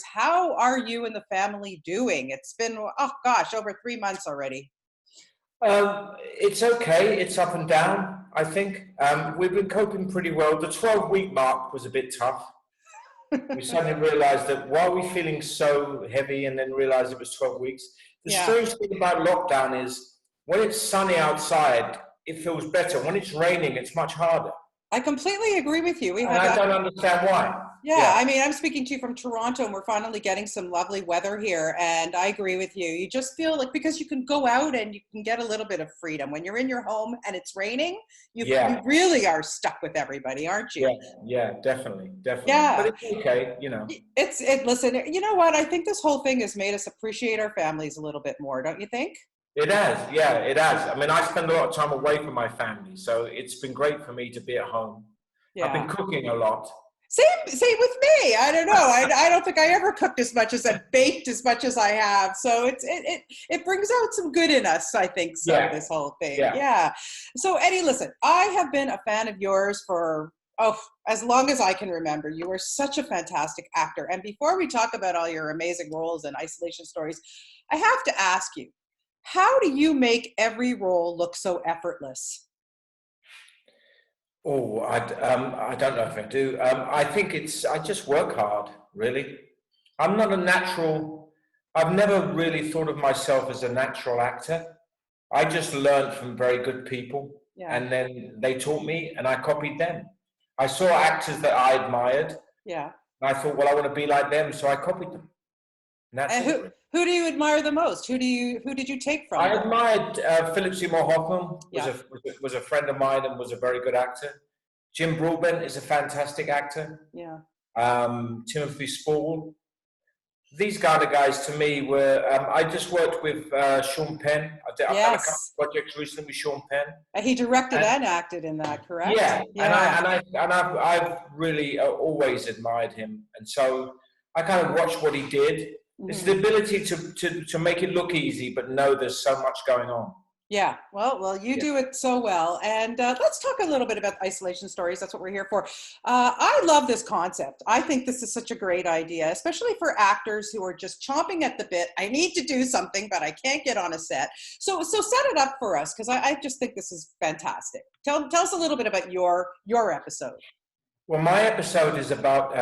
How are you and the family doing? It's been, oh gosh, over 3 months already. It's okay. It's up and down, I think. We've been coping pretty well. The 12-week mark was a bit tough. We suddenly realized that why are we feeling so heavy, and then realized it was 12 weeks. The Yeah, strange thing about lockdown is when it's sunny outside, it feels better. When it's raining, it's much harder. I completely agree with you. We And had I that. don't understand why. Yeah, Yeah. I mean, I'm speaking to you from Toronto, and we're finally getting some lovely weather here. And I agree with you. You just feel like because you can go out and you can get a little bit of freedom. When you're in your home and it's raining, you Yeah. really are stuck with everybody, aren't you? Yeah. Yeah. Definitely. Definitely. But Yeah. it's okay, you know. Listen, you know what? I think this whole thing has made us appreciate our families a little bit more, don't you think? It has, yeah, it has. I mean, I spend a lot of time away from my family, so it's been great for me to be at home. I've been Yeah. cooking a lot. Same with me. I don't know. I don't think I ever cooked as much as I baked as much as I have. So it brings out some good in us, I think so, Yeah, this whole thing. yeah. Yeah. So Eddie, listen, I have been a fan of yours for as long as I can remember. You are such a fantastic actor. And before we talk about all your amazing roles and isolation stories, I have to ask you, how do you make every role look so effortless? Oh, I don't know if I do. I think I just work hard, really. I'm not a natural, I've never really thought of myself as a natural actor. I just learned from very good people, Yeah. and then they taught me, and I copied them. I saw actors that I admired, Yeah. and I thought, well, I want to be like them, so I copied them. And that's And it. who do you admire the most? Who did you take from? I admired Philip Seymour Hoffman. Yeah. Was a friend of mine and was a very good actor. Jim Broadbent is a fantastic actor. Yeah. Timothy Spall. These kind of guys to me were. I just worked with Sean Penn. I've done a couple Yes. of projects recently with Sean Penn. He directed And, and acted in that, correct? yeah, Yeah. I've really always admired him, and so I kind of watched what he did. It's Mhm. the ability to make it look easy, but know there's so much going on. Yeah. Well, you Yeah. do it so well. And let's talk a little bit about isolation stories. That's what we're here for. I love this concept. I think this is such a great idea, especially for actors who are just chomping at the bit. I need to do something, but I can't get on a set. So set it up for us, because I just think this is fantastic. Tell us a little bit about your episode. Well, my episode is about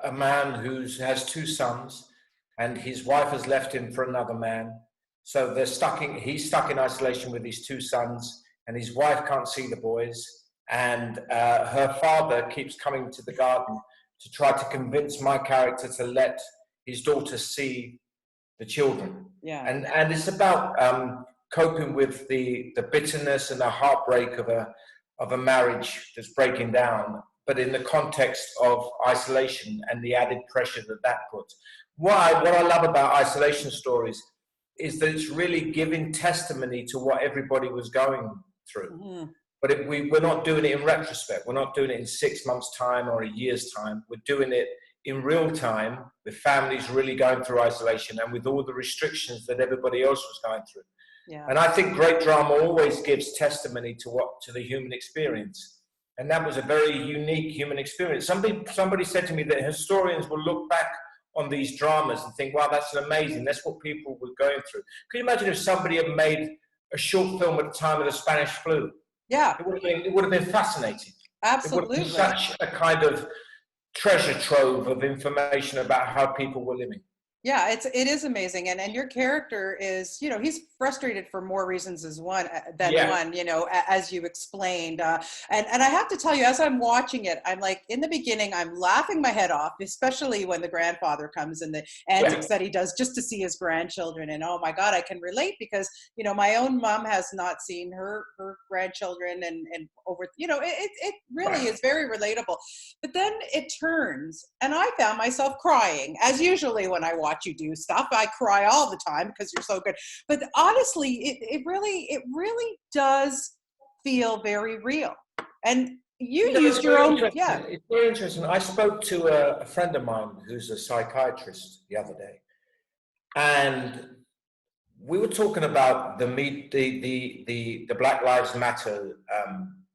a man who has two sons, and his wife has left him for another man. So he's stuck in isolation with his two sons, and his wife can't see the boys. And her father keeps coming to the garden to try to convince my character to let his daughter see the children. Yeah. And it's about coping with the bitterness and the heartbreak of a marriage that's breaking down, but in the context of isolation and the added pressure that puts. What I love about isolation stories is that it's really giving testimony to what everybody was going through. Mm-hmm. But we're not doing it in retrospect. We're not doing it in 6 months' time or a year's time. We're doing it in real time with families really going through isolation and with all the restrictions that everybody else was going through. Yeah. And I think great drama always gives testimony to the human experience. And that was a very unique human experience. Somebody said to me that historians will look back on these dramas and think, wow, that's amazing. That's what people were going through. Can you imagine if somebody had made a short film at the time of the Spanish flu? Yeah. It would have been fascinating. Absolutely. It would have been such a kind of treasure trove of information about how people were living. Yeah, it is amazing, and your character is, he's frustrated for more reasons than one, as you explained. And I have to tell you, as I'm watching it, I'm like, in the beginning, I'm laughing my head off, especially when the grandfather comes and the antics that he does just to see his grandchildren. And oh my God, I can relate because my own mom has not seen her grandchildren, and over, it really is very relatable. But then it turns, and I found myself crying, as usually when I watch you do stuff. I cry all the time because you're so good. But honestly, it really does feel very real. And you used your own, yeah. It's very interesting. I spoke to a friend of mine who's a psychiatrist the other day, and we were talking about the Black Lives Matter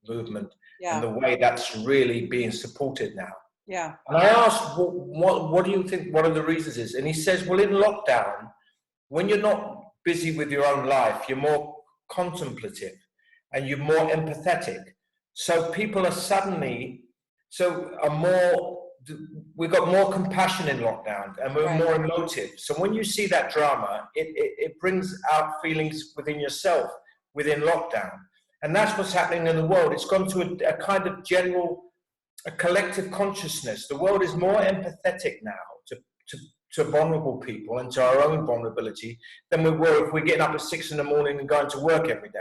movement, Yeah. and the way that's really being supported now. Yeah. And I asked, what do you think one of the reasons is? And he says, well, in lockdown, when you're not busy with your own life, you're more contemplative and you're more empathetic. So people are suddenly, we've got more compassion in lockdown and we're Right. more emotive. So when you see that drama, it brings out feelings within yourself within lockdown. And that's what's happening in the world. It's gone to a kind of a collective consciousness. The world is more empathetic now to vulnerable people and to our own vulnerability than we were if we're getting up at 6 a.m. and going to work every day.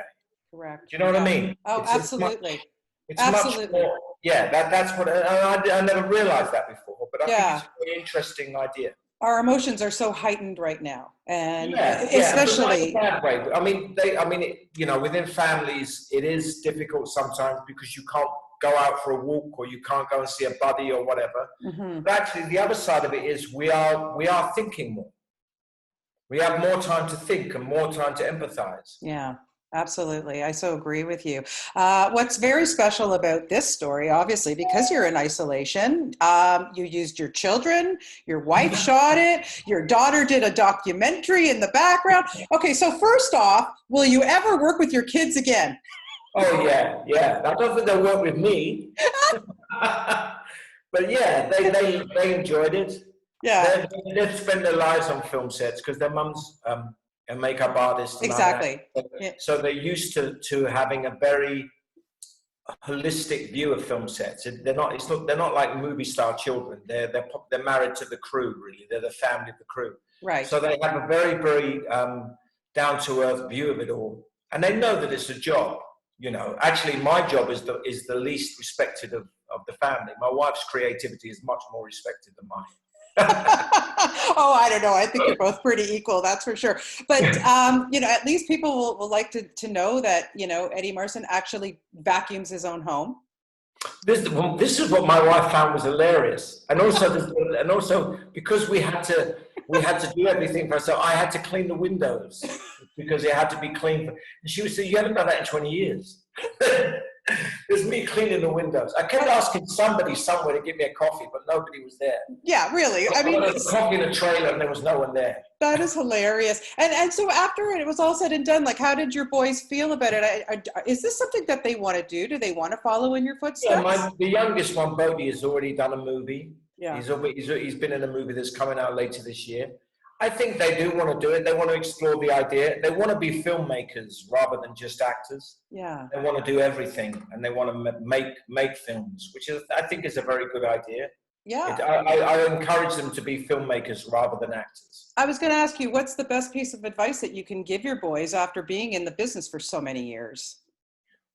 Correct. Do you know what I mean? Oh, absolutely. It's much more, that's what, I never realized that before, but I think it's a very interesting idea. Our emotions are so heightened right now, and especially especially, that way. I mean, within families, it is difficult sometimes because you can't go out for a walk or you can't go and see a buddy or whatever. mm-hmm. But actually, the other side of it is we are thinking more. We have more time to think and more time to empathize. Yeah. Absolutely. I so agree with you. What's very special about this story, obviously, because you're in isolation, you used your children, your wife shot it, your daughter did a documentary in the background. Okay, so first off, will you ever work with your kids again? Oh, yeah. I don't think they'll work with me. But yeah, they enjoyed it. Yeah. They've spent their lives on film sets because their mum's a makeup artist. Exactly. So they're used to having a very holistic view of film sets. They're not like movie star children. They're married to the crew, really. They're the family of the crew. Right. So they have a very, very down to earth view of it all, and they know that it's a job. Actually, my job is the least respected of the family. My wife's creativity is much more respected than mine. Oh, I don't know. I think you're both pretty equal, that's for sure. But, at least people will like to know that, Eddie Marsan actually vacuums his own home. This is what my wife found was hilarious. And also because we had to do everything for ourselves, I had to clean the windows because it had to be clean. And she would say, you haven't done that in 20 years. There's me cleaning the windows. I kept asking somebody somewhere to give me a coffee, but nobody was there. Yeah, really. I mean, there was a coffee in a trailer and there was no one there. That is hilarious. And so after it was all said and done, like, how did your boys feel about it? Is this something that they want to do? Do they want to follow in your footsteps? Yeah, the youngest one, Bodie, has already done a movie. Yeah. He's been in a movie that's coming out later this year. I think they do want to do it. They want to explore the idea. They want to be filmmakers rather than just actors. Yeah. They want to do everything, and they want to make films, which I think is a very good idea. Yeah. I encourage them to be filmmakers rather than actors. I was going to ask you, what's the best piece of advice that you can give your boys after being in the business for so many years?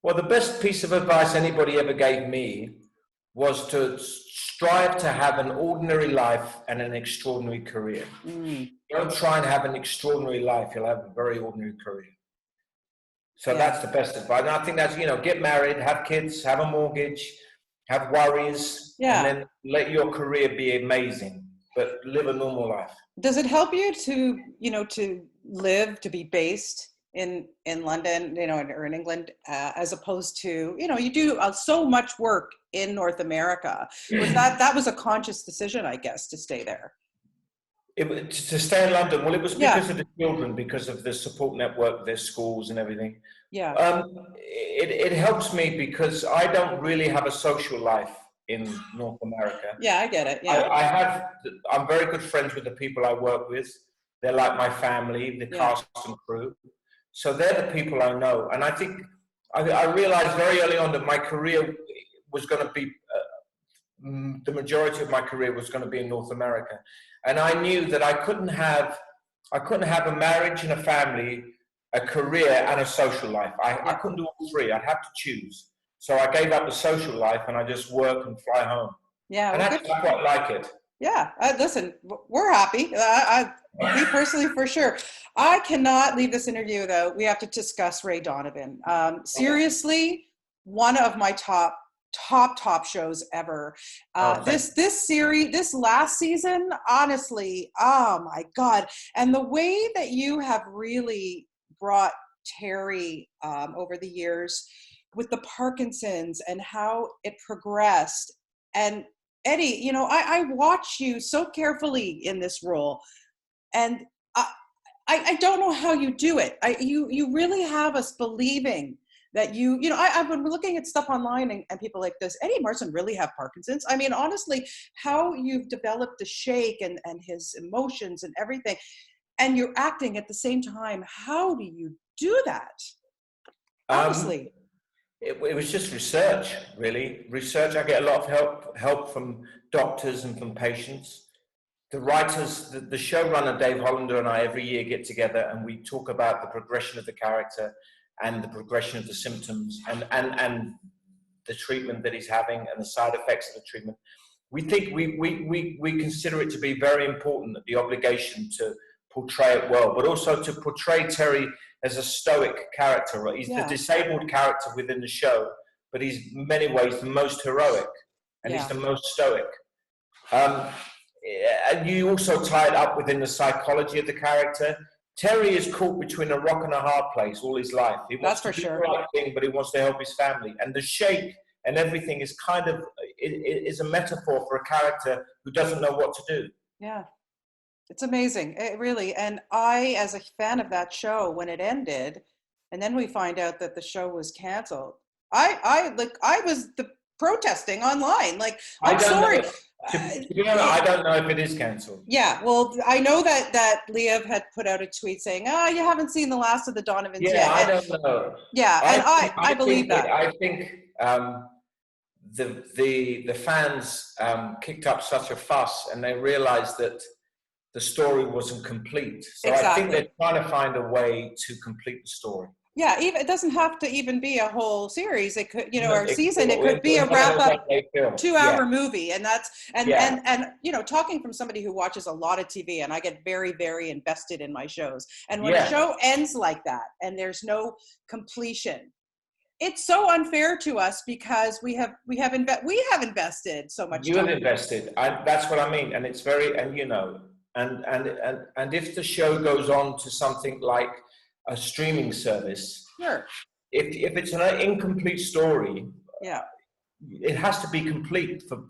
Well, the best piece of advice anybody ever gave me was to strive to have an ordinary life and an extraordinary career. Don't try and have an extraordinary life. You'll have a very ordinary career. So that's the best advice. And I think that's, get married, have kids, have a mortgage, have worries, and then let your career be amazing, but live a normal life. Does it help you to be based in London, or in England, as opposed to, you do so much work in North America? That was a conscious decision, I guess, to stay there? To stay in London, well, it was because of the children, because of the support network, their schools and everything. Yeah. It helps me because I don't really have a social life in North America. Yeah, I get it. Yeah. I'm very good friends with the people I work with. They're like my family, the cast and crew. So they're the people I know. And I think I realized very early on that my career was going to be, the majority of my career was going to be in North America. And I knew that I couldn't have a marriage and a family, a career and a social life. I couldn't do all three. I'd have to choose. So I gave up the social life and I just work and fly home. Yeah. And I quite like it. Yeah. Listen, we're happy. Me personally, for sure. I cannot leave this interview without, we have to discuss Ray Donovan. Seriously, one of my top shows ever. This series, this last season, honestly, oh my God. And the way that you have really brought Terry over the years with the Parkinson's and how it progressed, and Eddie, you know, I watch you so carefully in this role, and I don't know how you do it. You really have us believing that you know, I've been looking at stuff online, and people like, does Eddie Marsan really have Parkinson's? I mean, honestly, how you've developed the shake and his emotions and everything, and you're acting at the same time. How do you do that? Honestly. It was just research, really. Research. I get a lot of help from doctors and from patients. The writers, the showrunner Dave Hollander and I every year get together and we talk about the progression of the character and the progression of the symptoms and the treatment that he's having and the side effects of the treatment. We think we consider it to be very important, that the obligation to portray it well, but also to portray Terry as a stoic character. Right? He's the disabled character within the show, but he's in many ways the most heroic and he's the most stoic. And you also tie it up within the psychology of the character. Terry is caught between a rock and a hard place all his life. He wants to do the right thing, but he wants to help his family. And the shake and everything is kind of, is a metaphor for a character who doesn't know what to do. Yeah, it's amazing, it really. And I, as a fan of that show, when it ended, and then we find out that the show was canceled, I was protesting online. Like, I'm sorry. To be honest, I don't know if it is cancelled. Yeah, well, I know that Liev had put out a tweet saying, you haven't seen the last of the Donovans yet. Yeah, I don't know. Yeah, and I believe that. I think the fans kicked up such a fuss and they realized that the story wasn't complete. So exactly. I think they're trying to find a way to complete the story. Yeah, even it doesn't have to even be a whole series. It could, you know, or a season. It could be a wrap-up 2-hour movie, and that's and you know, talking from somebody who watches a lot of TV, and I get very, very invested in my shows. And when a show ends like that, and there's no completion, it's so unfair to us because we have invested so much. You have invested. That's what I mean, and it's very, and you know, and if the show goes on to something like a streaming service, sure. If it's an incomplete story, it has to be complete for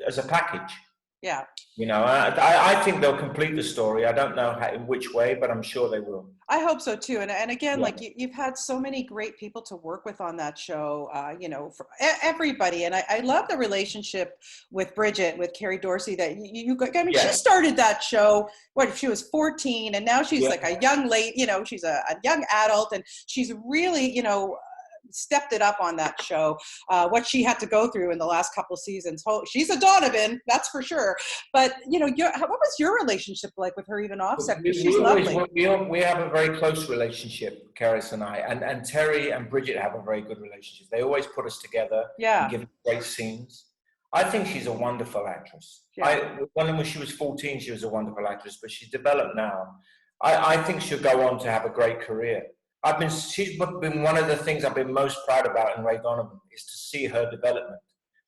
as a package. Yeah. You know, I think they'll complete the story. I don't know in which way, but I'm sure they will. I hope so too. And again, like you've had so many great people to work with on that show, you know, for everybody. And I love the relationship with Bridget, with Carrie Dorsey, that I mean, she started that show, what, she was 14, and now she's like a young lady, you know, she's a young adult, and she's really, you know, stepped it up on that show. What she had to go through in the last couple of seasons. She's a Donovan, that's for sure. But you know, what was your relationship like with her, even offset? She's lovely. We have a very close relationship, Karis and I, and Terry and Bridget have a very good relationship. They always put us together. And give us great scenes. I think she's a wonderful actress. When she was 14, she was a wonderful actress, but she's developed now. I think she'll go on to have a great career. She's been one of the things I've been most proud about in Ray Donovan, is to see her development.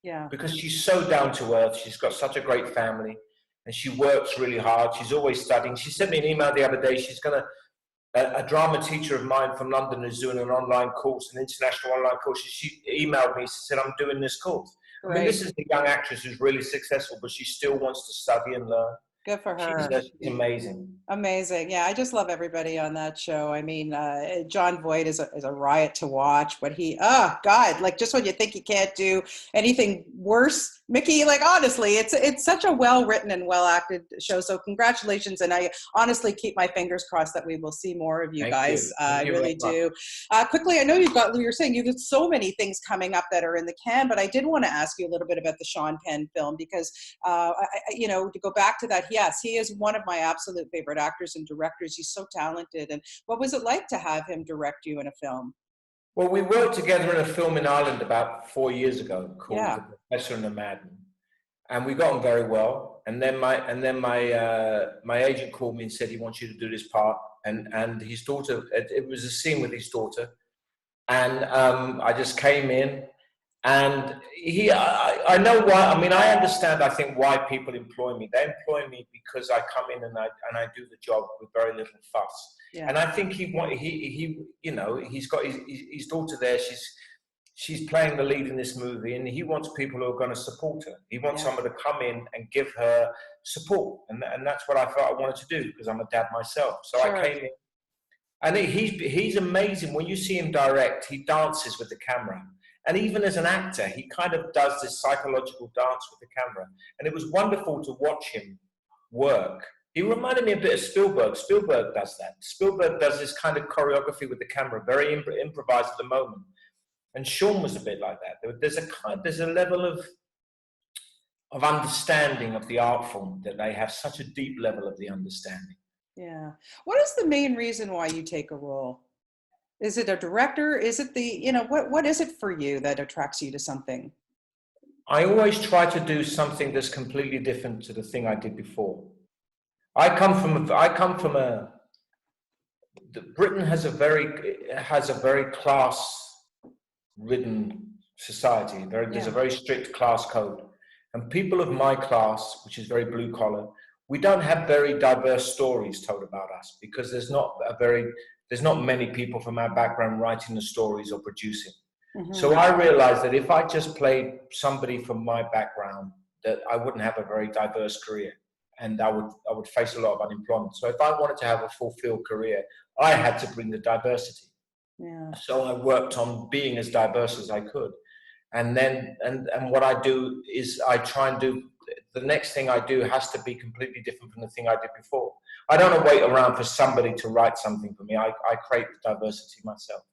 Yeah. Because she's so down to earth. She's got such a great family, and she works really hard. She's always studying. She sent me an email the other day. She's a drama teacher of mine from London is doing an online course, an international online course. She emailed me. She said, "I'm doing this course." Right. I mean, this is the young actress who's really successful, but she still wants to study and learn. Good for her. She's amazing. Amazing. Yeah, I just love everybody on that show. I mean, John Voight is a riot to watch. But God, like, just when you think he can't do anything worse, Mickey, like, honestly, it's such a well-written and well-acted show. So congratulations. And I honestly keep my fingers crossed that we will see more of you guys. I really do. Quickly, I know you're saying you've got so many things coming up that are in the can, but I did want to ask you a little bit about the Sean Penn film, because, you know, to go back to that, yes, he is one of my absolute favorite actors and directors. He's so talented. And what was it like to have him direct you in a film? Well, we worked together in a film in Ireland about 4 years ago called The Professor and the Madman, and we got on very well. And then my agent called me and said he wants you to do this part, and his daughter. It was a scene with his daughter, and I just came in. And I know why. I mean, I understand. I think why people employ me. They employ me because I come in and I do the job with very little fuss. Yeah. And I think he you know, he's got his daughter there. she's playing the lead in this movie, and he wants people who are going to support her. He wants someone to come in and give her support, and that's what I thought I wanted to do, because I'm a dad myself. So I came in, and he's amazing. When you see him direct, he dances with the camera. And even as an actor, he kind of does this psychological dance with the camera. And it was wonderful to watch him work. He reminded me a bit of Spielberg. Spielberg does that. Spielberg does this kind of choreography with the camera, very improvised at the moment. And Sean was a bit like that. There's a level of understanding of the art form, that they have such a deep level of the understanding. Yeah. What is the main reason why you take a role? Is it a director? Is it what is it for you that attracts you to something? I always try to do something that's completely different to the thing I did before. Britain has a very class-ridden society. There's a very strict class code. And people of my class, which is very blue collar, we don't have very diverse stories told about us, because there's not many people from our background writing the stories or producing. Mm-hmm. So I realized that if I just played somebody from my background, that I wouldn't have a very diverse career, and I would face a lot of unemployment. So if I wanted to have a fulfilled career, I had to bring the diversity. Yeah. So I worked on being as diverse as I could. And then, and what I do is I try and do, the next thing I do has to be completely different from the thing I did before. I don't wait around for somebody to write something for me. I create the diversity myself.